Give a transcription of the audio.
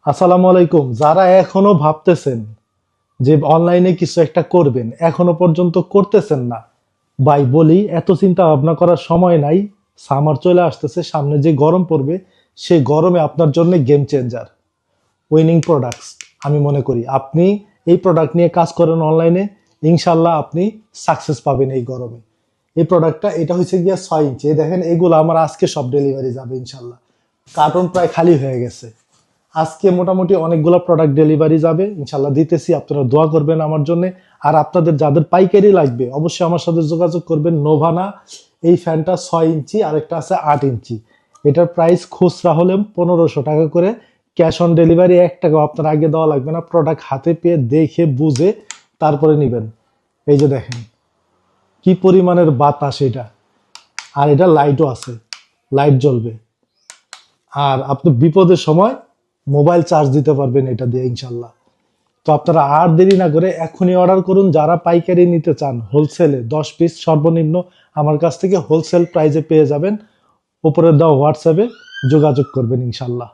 আসসালামু আলাইকুম। যারা এখনো ভাবতেছেন যে অনলাইনে কিছু একটা করবেন, এখনো পর্যন্ত করতেছেন না, ভাই বলি এত চিন্তা ভাবনা করার সময় নাই। সামার চলে আসতেছে, সামনে যে গরম পড়বে সেই গরমে আপনার জন্য গেম চেঞ্জার উইনিং প্রোডাক্টস। আমি মনে করি আপনি এই প্রোডাক্ট নিয়ে কাজ করেন অনলাইনে, ইনশাল্লাহ আপনি সাকসেস পাবেন এই গরমে। এই প্রোডাক্টটা এটা হচ্ছে গিয়া 6 ইঞ্চি। এই দেখেন এগুলো আমার আজকে সব ডেলিভারি যাবে ইনশাল্লাহ। কার্টন প্রায় খালি হয়ে গেছে। আজকে মোটামুটি অনেকগুলো প্রোডাক্ট ডেলিভারি যাবে ইনশাল্লাহ, দিতেছি। আপনারা দোয়া করবেন আমার জন্য। আর আপনাদের যাদের পাইকারি লাগবে অবশ্যই আমার সাথে যোগাযোগ করবেন। নোভানা এই ফ্যানটা 6 ইঞ্চি, আরেকটা আছে 8 ইঞ্চি। এটার প্রাইস খুচরা হলে 1500 টাকা করে। ক্যাশ অন ডেলিভারি 1 টাকাও আপনার আগে দেওয়া লাগবে না। প্রোডাক্ট হাতে পেয়ে দেখে বুঝে তারপরে নেবেন। এই যে দেখেন কি পরিমাণের বাতাস এটা। আর এটা লাইটও আছে, লাইট জ্বলবে। আর আপনি বিপদের সময় মোবাইল চার্জ দিতে পারবেন এটা দিয়ে ইনশাল্লাহ। তো আপনারা আর দেরি না করে এখনই অর্ডার করুন। যারা পাইকারি নিতে চান হোলসেলে 10 পিস সর্বনিম্ন আমার কাছ থেকে হোলসেল প্রাইজে পেয়ে যাবেন। উপরে দেওয়া হোয়াটসঅ্যাপে যোগাযোগ করবেন ইনশাল্লাহ।